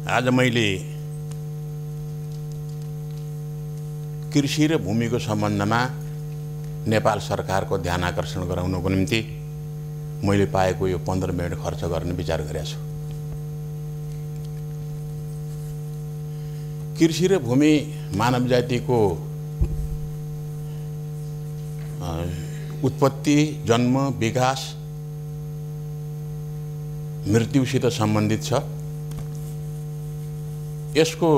आज मैले कृषि र भूमिको सम्बन्धमा नेपाल सरकारको ध्यान आकर्षण गराउनको निम्ति मैले पाएको यो 15 मिनेट खर्च गर्ने विचार गरेको छु। कृषि र भूमि मानव जातिको उत्पत्ति, जन्म, विकास, मृत्युसित सम्बन्धित छ। यसको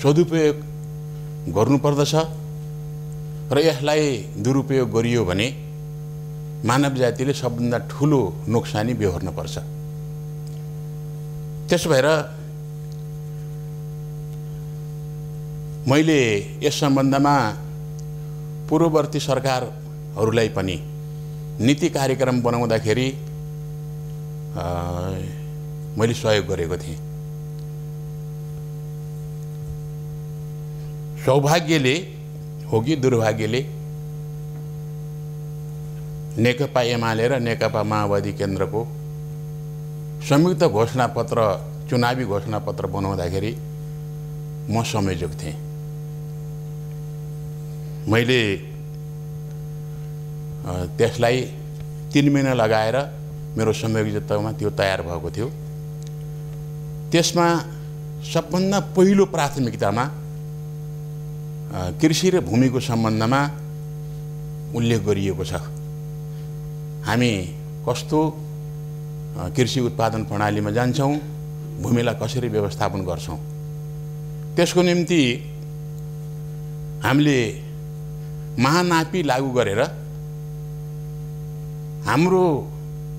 सदुपयोग गर्नुपर्दछ र यसलाई दुरुपयोग गरियो भने मानव जातिले सबभन्दा ठुलो नोक्सानी बेहोर्न पर्छ। त्यसो भएर मैले यस सम्बन्धमा पूर्ववर्ती सरकारहरूलाई पनि नीति कार्यक्रम बनाउँदाखेरि मैले सहयोग गरेको थिएँ। सौभाग्यले हो कि दुर्भाग्यले नेकपा एमाले र नेकपा माओवादी केन्द्रको संयुक्त घोषणापत्र, चुनावी घोषणापत्र बनाउँदाखेरि म संयोजक थिएँ। मैले त्यसलाई 3 महिना लगाएर मेरो संयोजकत्वमा त्यो तयार भएको थियो। त्यसमा सबभन्दा पहिलो प्राथमिकतामा कृषि र भूमिको सम्बन्धमा उल्लेख गरिएको छ। हामी कस्तो कृषि उत्पादन प्रणालीमा जान्छौँ, भूमिलाई कसरी व्यवस्थापन गर्छौँ, त्यसको निम्ति हामीले महानापी लागू गरेर हाम्रो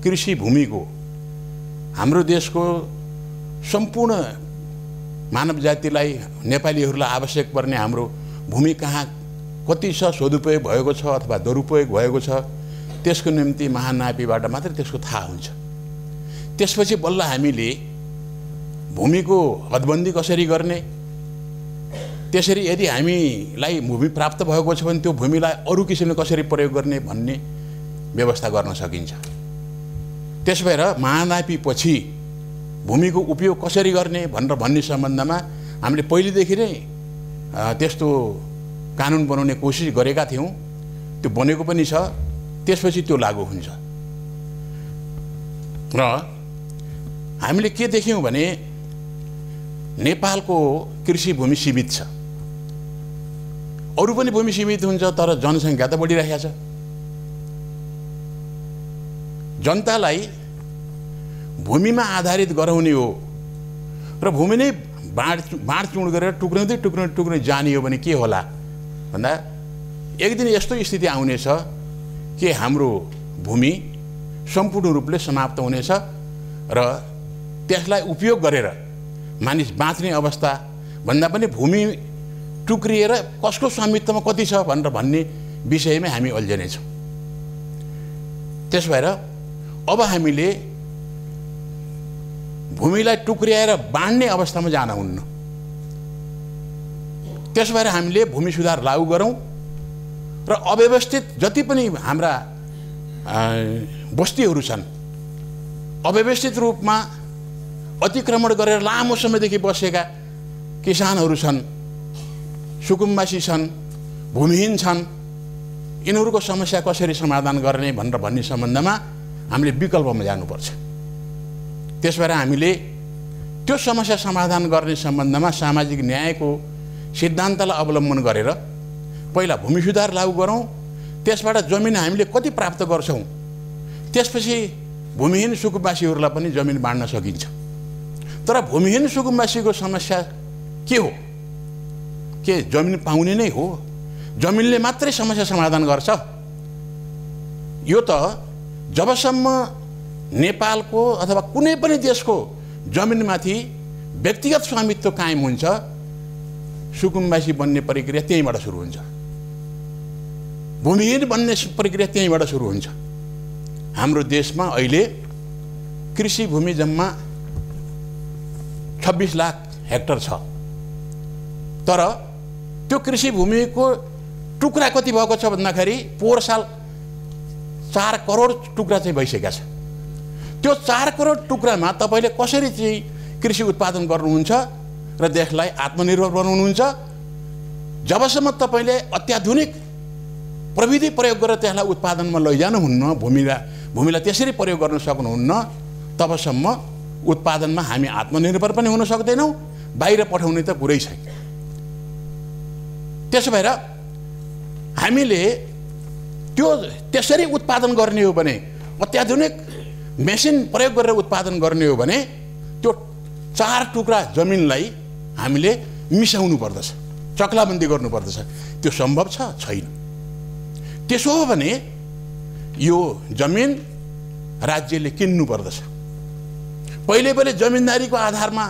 कृषि भूमिको, हाम्रो देशको सम्पूर्ण मानव जातिलाई, नेपालीहरूलाई आवश्यक पर्ने हाम्रो भूमि कहाँ कति छ, सदुपयोग भएको छ अथवा दुरुपयोग भएको छ, त्यसको निम्ति महानापीबाट मात्रै त्यसको थाहा हुन्छ। त्यसपछि बल्ल हामीले भूमिको हदबन्दी कसरी गर्ने, त्यसरी यदि हामीलाई भूमि प्राप्त भएको छ भने त्यो भूमिलाई अरू किसिमले कसरी प्रयोग गर्ने भन्ने व्यवस्था गर्न सकिन्छ। त्यसो भएर महानापी पछि भूमिको उपयोग कसरी गर्ने भनेर भन्ने सम्बन्धमा हामीले पहिलेदेखि नै त्यस्तो कानुन बनाउने कोसिस गरेका थियौँ। त्यो बनेको पनि छ। त्यसपछि त्यो लागू हुन्छ। र हामीले के देख्यौँ भने नेपालको कृषि भूमि सीमित छ। अरू पनि भूमि सीमित हुन्छ, तर जनसङ्ख्या त बढिरहेको छ। जनतालाई भूमिमा आधारित गराउने हो र भूमि नै बाँडचुँड गरेर टुक्राउँदै जानियो भने के होला भन्दा एक दिन यस्तो स्थिति आउनेछ कि हाम्रो भूमि सम्पूर्ण रूपले समाप्त हुनेछ र त्यसलाई उपयोग गरेर मानिस बाँच्ने अवस्था भन्दा पनि भूमि टुक्रिएर कसको स्वामित्वमा कति छ भनेर भन्ने विषयमै हामी अल्झनेछौँ। त्यसो भएर अब हामीले भूमिलाई टुक्रिएर बाँड्ने अवस्थामा जान हुन्न। त्यसो भएर हामीले भूमि सुधार लागू गरौँ र अव्यवस्थित जति पनि हाम्रा बस्तीहरू छन्, अव्यवस्थित रूपमा अतिक्रमण गरेर लामो समयदेखि बसेका किसानहरू छन्, सुकुम्बासी छन्, भूमिहीन छन्, यिनीहरूको समस्या कसरी समाधान गर्ने भनेर भन्ने सम्बन्धमा हामीले विकल्पमा जानुपर्छ। त्यस भएर हामीले त्यो समस्या समाधान गर्ने सम्बन्धमा सामाजिक न्यायको सिद्धान्तलाई अवलम्बन गरेर पहिला भूमि सुधार लागू गरौँ, त्यसबाट जमिन हामीले कति प्राप्त गर्छौँ, त्यसपछि भूमिहीन सुकुम्बासीहरूलाई पनि जमिन बाँड्न सकिन्छ। तर भूमिहीन सुकुम्बासीको समस्या के हो? के जमिन पाउने नै हो? जमिनले मात्रै समस्या समाधान गर्छ? यो त जबसम्म नेपालको अथवा कुनै पनि देशको जमिनमाथि व्यक्तिगत स्वामित्व कायम हुन्छ, सुकुम्बासी बन्ने प्रक्रिया त्यहीँबाट सुरु हुन्छ, भूमिहीन बन्ने प्रक्रिया त्यहीँबाट सुरु हुन्छ। हाम्रो देशमा अहिले कृषि भूमि जम्मा 26 लाख हेक्टर छ। तर त्यो कृषि भूमिको टुक्रा कति भएको छ भन्दाखेरि पोहोर साल 4 करोड टुक्रा चाहिँ भइसकेका छ। त्यो 4 करोड टुक्रामा तपाईले कसरी चाहिँ कृषि उत्पादन गर्नुहुन्छ र देशलाई आत्मनिर्भर बनाउनुहुन्छ। जबसम्म तपाईले अत्याधुनिक प्रविधि प्रयोग गरेर त्यसलाई उत्पादनमा लैजानुहुन्न, भूमिलाई त्यसरी प्रयोग गर्न सक्नुहुन्न, तबसम्म उत्पादनमा हामी आत्मनिर्भर पनि हुन सक्दैनौँ, बाहिर पठाउने त कुरै छैन। त्यसो भएर हामीले त्यो त्यसरी उत्पादन गर्ने हो भने, अत्याधुनिक मेसिन प्रयोग गरेर उत्पादन गर्ने हो भने त्यो 4 टुक्रा जमिनलाई हामीले मिसाउनु पर्दछ, चक्लाबन्दी गर्नुपर्दछ। त्यो सम्भव छ? छैन। त्यसो हो भने यो जमिन राज्यले किन्नु पर्दछ। पहिले जमिनदारीको आधारमा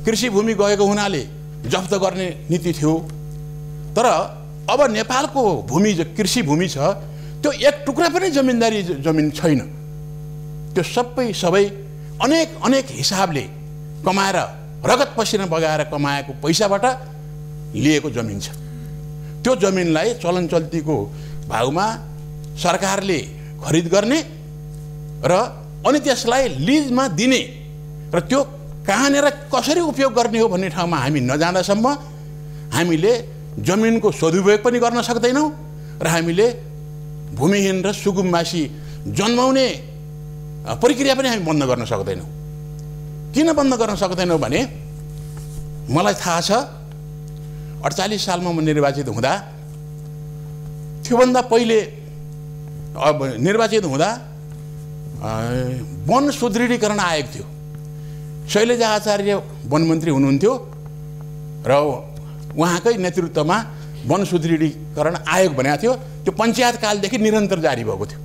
कृषि भूमि गएको हुनाले जफ्त गर्ने नीति थियो, तर अब नेपालको भूमि कृषि भूमि छ, त्यो एक टुक्रा पनि जमिनदारी जमिन छैन। त्यो सबै अनेक हिसाबले कमाएर, रगत पसिना बगाएर कमाएको पैसाबाट लिएको जमिन छ। त्यो जमिनलाई चलन चल्तीको भाउमा सरकारले खरिद गर्ने र अनि त्यसलाई लिजमा दिने र त्यो कहाँनिर कसरी उपयोग गर्ने हो भन्ने ठाउँमा हामी नजाँदासम्म हामीले जमिनको सदुपयोग पनि गर्न सक्दैनौँ र हामीले भूमिहीन र सुकुम्बासी जन्माउने प्रक्रिया पनि हामी बन्द गर्न सक्दैनौँ। किन बन्द गर्न सक्दैनौँ भने मलाई थाहा छ 48 सालमा म निर्वाचित हुँदा, त्योभन्दा पहिले निर्वाचित हुँदा वन सुदृढीकरण आयोग थियो। शैलजा आचार्य वनमन्त्री हुनुहुन्थ्यो र उहाँकै नेतृत्वमा वन सुदृढीकरण आयोग बनेको थियो। त्यो पञ्चायत कालदेखि निरन्तर जारी भएको थियो।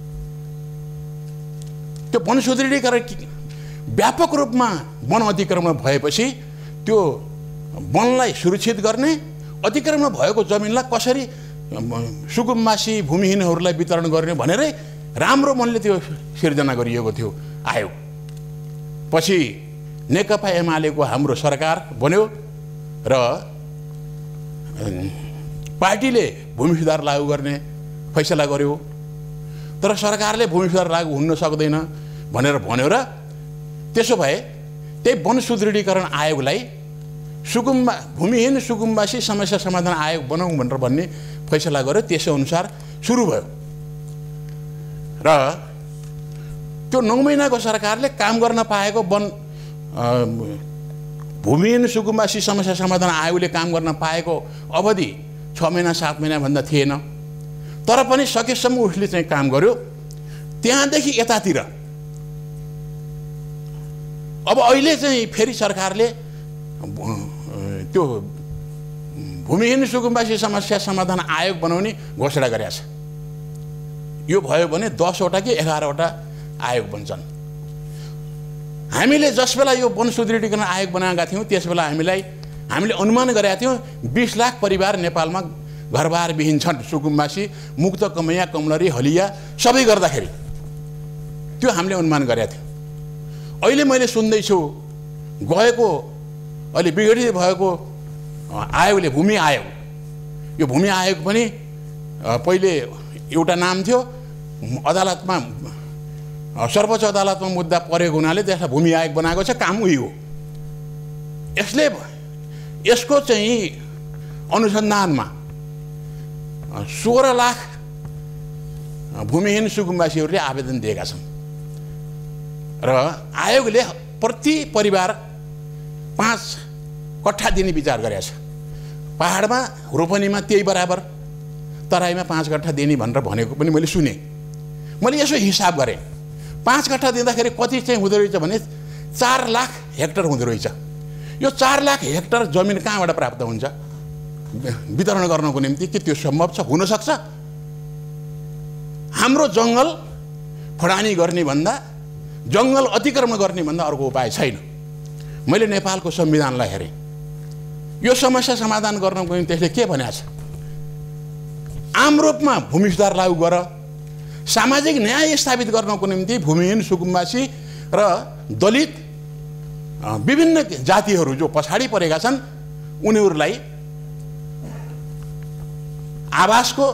त्यो वन सुदृढीकरण व्यापक रूपमा वन अतिक्रमण भएपछि त्यो वनलाई सुरक्षित गर्ने, अतिक्रमण भएको जमिनलाई कसरी सुकुम्बासी भूमिहीनहरूलाई वितरण गर्ने भनेरै राम्रो मनले त्यो सिर्जना गरिएको थियो आयोग। पछि नेकपा एमालेको हाम्रो सरकार बन्यो र पार्टीले भूमि सुधार लागू गर्ने फैसला गर्यो, तर सरकारले भूमि सुधार लागू हुन सक्दैन भनेर भन्यो र त्यसो भए त्यही वन सुदृढीकरण आयोगलाई भूमिहीन सुकुम्बासी समस्या समाधान आयोग बनाऊँ भनेर भन्ने फैसला गर्यो। त्यसै अनुसार सुरु भयो र त्यो 9 महिनाको सरकारले काम गर्न पाएको भूमिहीन सुकुम्बासी समस्या समाधान आयोगले काम गर्न पाएको अवधि 6 महिना 7 महिना भन्दा थिएन, तर पनि सकेसम्म उसले चाहिँ काम गर्यो। त्यहाँदेखि यतातिर अब अहिले चाहिँ फेरि सरकारले त्यो भूमिहीन सुकुम्बासी समस्या समाधान आयोग बनाउने घोषणा गरेको छ। यो भयो भने 10 वटा कि 11 वटा आयोग बन्छन्। हामीले जस बेला यो वन सुदृढीकरण आयोग बनाएका थियौँ त्यस बेला हामीले अनुमान गरेका थियौँ 20 लाख परिवार नेपालमा घरबार विहीन छन्। सुकुम्बासी, मुक्त कमैया, कमलरी, हलिया सबै गर्दाखेरि त्यो हामीले अनुमान गरेका थियौँ। अहिले मैले सुन्दैछु गएको अहिले विघटित भएको आयोगले भूमि आयोग, यो भूमि आयोग पनि पहिले एउटा नाम थियो, अदालतमा सर्वोच्च अदालतमा मुद्दा परेको हुनाले त्यसलाई भूमि आयोग बनाएको छ। काम उही हो। यसको चाहिँ अनुसन्धानमा 16 लाख भूमिहीन सुकुम्बासीहरूले आवेदन दिएका छन् र आयोगले प्रति परिवार 5 कट्ठा दिने विचार गरेको छ। पहाडमा रोपनीमा त्यही बराबर, तराईमा 5 कट्ठा दिने भनेर भनेको पनि मैले सुने। मैले यसो हिसाब गरेँ, 5 कट्ठा दिँदाखेरि कति चाहिँ हुँदो रहेछ भने 4 लाख हेक्टर हुँदो रहेछ। यो 4 लाख हेक्टर जमिन कहाँबाट प्राप्त हुन्छ वितरण गर्नको निम्ति? के त्यो सम्भव छ? हुन सक्छ? हाम्रो जङ्गल फडानी गर्ने भन्दा, जङ्गल अतिक्रमण गर्ने भन्दा अर्को उपाय छैन। मैले नेपालको संविधानलाई हेरेँ, यो समस्या समाधान गर्नको निम्ति त्यसले के भनेको छ? आम रूपमा भूमि सुधार लागू गर, सामाजिक न्याय स्थापित गर्नको निम्ति भूमिहीन सुकुम्बासी र दलित विभिन्न जातिहरू जो पछाडि परेका छन् उनीहरूलाई आवासको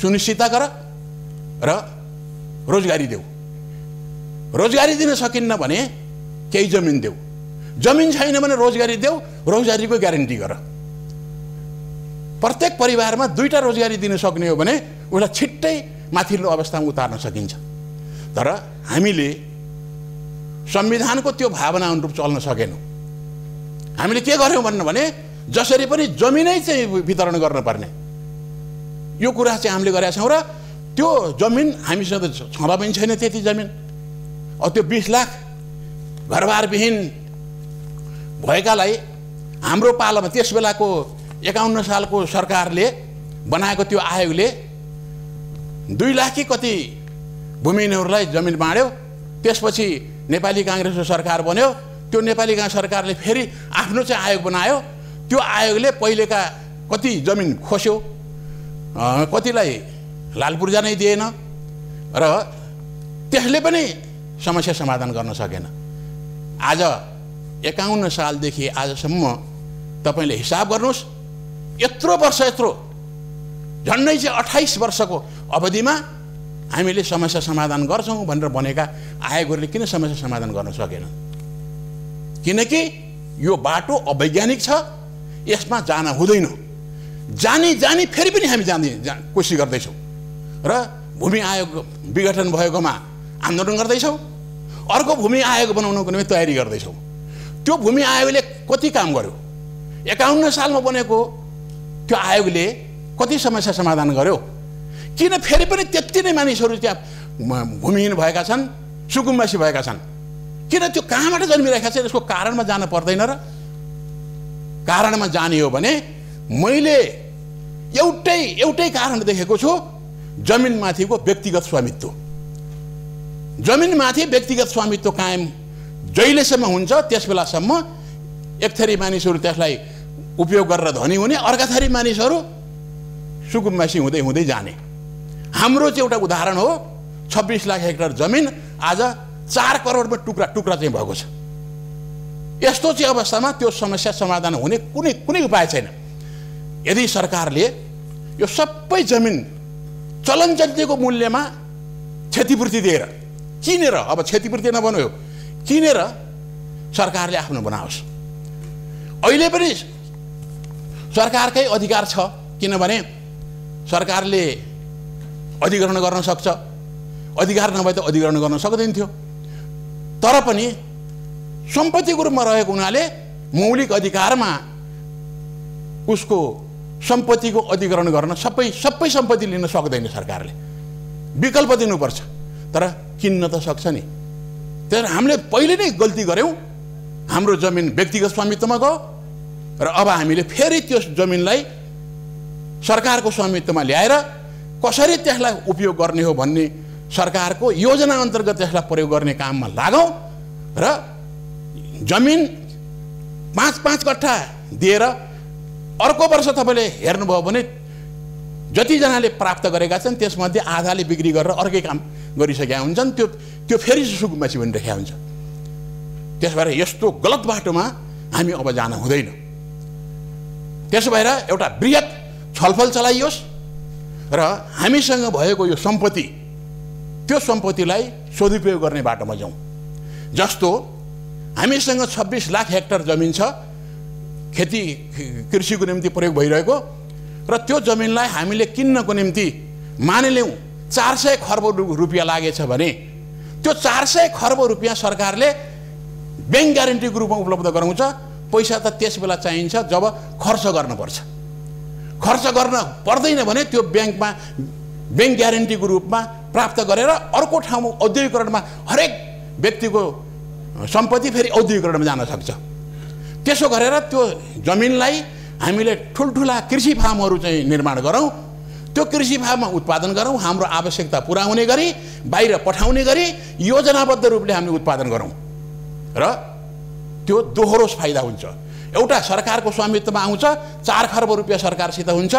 सुनिश्चितता गर र रोजगारी देऊ। रोजगारी दिन सकिन्न भने केही जमिन देऊ। जमिन छैन भने रोजगारी देऊ, रोजगारीको ग्यारेन्टी गर। प्रत्येक परिवारमा 2टा रोजगारी दिन सक्ने हो भने उसलाई छिट्टै माथिल्लो अवस्थामा उतार्न सकिन्छ। तर हामीले संविधानको त्यो भावना अनुरूप चल्न सकेनौँ। हामीले के गर्यौँ भने जसरी पनि जमिनै चाहिँ वितरण गर्नुपर्ने यो कुरा चाहिँ हामीले गरेका छौँ। र त्यो जमिन हामीसँग छँदा पनि छैन त्यति जमिन। त्यो 20 लाख घरबारविहीन भएकालाई हाम्रो पालामा त्यस बेलाको 51 सालको सरकारले बनाएको त्यो आयोगले 2 लाख कि कति भूमिहीनहरूलाई जमिन बाँड्यो। त्यसपछि नेपाली काङ्ग्रेसको सरकार बन्यो। त्यो नेपाली काङ्ग्रेस सरकारले फेरि आफ्नो चाहिँ आयोग बनायो। त्यो आयोगले पहिलेका कति जमिन खोस्यो, कतिलाई लाल पूर्जा नै दिएन र त्यसले पनि समस्या समाधान गर्न सकेन। आज 51 सालदेखि आजसम्म तपाईले हिसाब गर्नुहोस्, यत्रो वर्ष, यत्रो झन्डै चाहिँ 28 वर्षको अवधिमा हामीले समस्या समाधान गर्छौँ भनेर बनेका आयोगहरूले किन समस्या समाधान गर्न सकेन? किनकि यो बाटो अवैज्ञानिक छ, यसमा जान हुँदैन। जानी फेरि पनि हामी कोसिस गर्दैछौँ र भूमि आयोग विघटन भएकोमा आन्दोलन गर्दैछौँ। अर्को भूमि आयोग बनाउनको निम्ति तयारी गर्दैछौँ। त्यो भूमि आयोगले कति काम गर्यो? 51 सालमा बनेको त्यो आयोगले कति समस्या समाधान गर्यो? किन फेरि पनि त्यति नै मानिसहरू त्यहाँ भूमिहीन भएका छन्, सुकुम्बासी भएका छन्? किन त्यो कहाँबाट जन्मिरहेका छन्? यसको कारणमा जान पर्दैन र? कारणमा जाने हो भने मैले एउटै कारण देखेको छु, जमिनमाथिको व्यक्तिगत स्वामित्व। जमिनमाथि व्यक्तिगत स्वामित्व कायम जहिलेसम्म हुन्छ त्यस बेलासम्म एक थरी मानिसहरू त्यसलाई उपयोग गरेर धनी हुने, अर्का थरी मानिसहरू सुकुम्बासी हुँदै हुँदै जाने। हाम्रो चाहिँ एउटा उदाहरण हो, 26 लाख हेक्टर जमिन आज 4 करोडमा टुक्रा चाहिँ भएको छ। यस्तो चाहिँ अवस्थामा त्यो समस्या समाधान हुने कुनै उपाय छैन। यदि सरकारले यो सबै जमिन चलनचल्तीको मूल्यमा क्षतिपूर्ति दिएर किनेर, अब क्षतिपूर्ति नबन्यो, किनेर सरकारले आफ्नो बनाओस्। अहिले पनि सरकारकै अधिकार छ, किनभने सरकारले अधिग्रहण गर्न सक्छ। अधिकार नभए त अधिग्रहण गर्न सक्दैन थियो। तर पनि सम्पत्तिको रूपमा रहेको हुनाले मौलिक अधिकारमा उसको सम्पत्तिको अधिग्रहण गर्न सबै सम्पत्ति लिन सक्दैन सरकारले, विकल्प दिनुपर्छ। तर किन्न त सक्छ नि। तर हामीले पहिले नै गल्ती गर्यौँ, हाम्रो जमिन व्यक्तिगत स्वामित्वमा गयो र अब हामीले फेरि त्यो जमिनलाई सरकारको स्वामित्वमा ल्याएर कसरी त्यसलाई उपयोग गर्ने हो भन्ने सरकारको योजना अन्तर्गत त्यसलाई प्रयोग गर्ने काममा लागौँ र जमिन 5-5 कट्ठा दिएर अर्को वर्ष तपाईँले हेर्नुभयो भने जतिजनाले प्राप्त गरेका छन् त्यसमध्ये आधाले बिक्री गरेर अर्कै काम गरिसकेका हुन्छन्। त्यो फेरि सुकुम्बासी भनिरहेका हुन्छ। त्यस भएर यस्तो गलत बाटोमा हामी अब जान हुँदैन। त्यसो भएर एउटा बृहत छलफल चलाइयोस् र हामीसँग भएको यो सम्पत्ति, त्यो सम्पत्तिलाई सदुपयोग गर्ने बाटोमा जाउँ। जस्तो हामीसँग 26 लाख हेक्टर जमिन छ, खेती कृषिको निम्ति प्रयोग भइरहेको, र त्यो जमिनलाई हामीले किन्नको निम्ति मानिलिउँ 400 खर्ब रुपियाँ लागेछ भने त्यो 400 खर्ब रुपियाँ सरकारले ब्याङ्क ग्यारेन्टीको रूपमा उपलब्ध गराउँछ। पैसा त त्यस बेला चाहिन्छ जब खर्च गर्नुपर्छ। खर्च गर्न पर्दैन भने त्यो ब्याङ्क ग्यारेन्टीको रूपमा प्राप्त गरेर अर्को ठाउँमा औद्योगिकरणमा हरेक व्यक्तिको सम्पत्ति फेरि औद्योगिकरणमा जान सक्छ। त्यसो गरेर त्यो जमिनलाई हामीले ठुल्ठुला कृषि फार्महरू चाहिँ निर्माण गरौँ। त्यो कृषि फार्ममा उत्पादन गरौँ, हाम्रो आवश्यकता पुरा हुने गरी, बाहिर पठाउने गरी योजनाबद्ध रूपले हामीले उत्पादन गरौँ र त्यो दोहोरो फाइदा हुन्छ। एउटा सरकारको स्वामित्वमा आउँछ, 4 खर्ब रुपियाँ सरकारसित हुन्छ,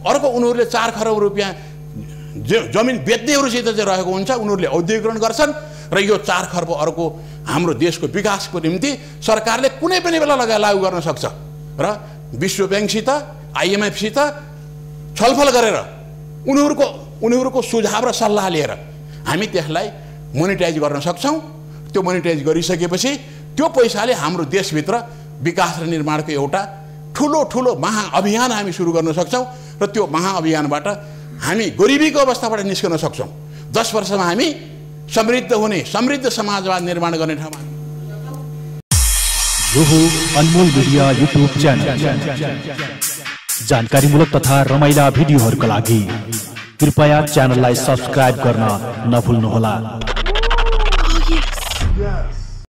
अर्को उनीहरूले 4 खर्ब रुपियाँ जमिन बेच्नेहरूसित चाहिँ रहेको हुन्छ, उनीहरूले औद्योगिकरण गर्छन् र यो 4 खर्ब अर्को हाम्रो देशको विकासको निम्ति सरकारले कुनै पनि बेला लागू गर्न सक्छ र विश्व ब्याङ्कसित, IMFसित छलफल गरेर उनीहरूको सुझाव र सल्लाह लिएर हामी त्यसलाई मोनिटाइज गर्न सक्छौँ। त्यो मोनिटाइज गरिसकेपछि त्यो पैसाले हाम्रो देशभित्र विकास र निर्माणको एउटा ठुलो महाअभियान हामी सुरु गर्न सक्छौँ र त्यो महाअभियानबाट हामी गरिबीको अवस्थाबाट निस्कन सक्छौँ। 10 वर्षमा हामी समृद्ध हुने, समृद्ध समाजवाद निर्माण गर्ने ठाउँमा। यो हो अनमोल मिडिया युट्युब च्यानल। जानकारीमूलक तथा रमाइला भिडियोहरूका लागि कृपया च्यानललाई सब्स्क्राइब गर्न नभुल्नुहोला।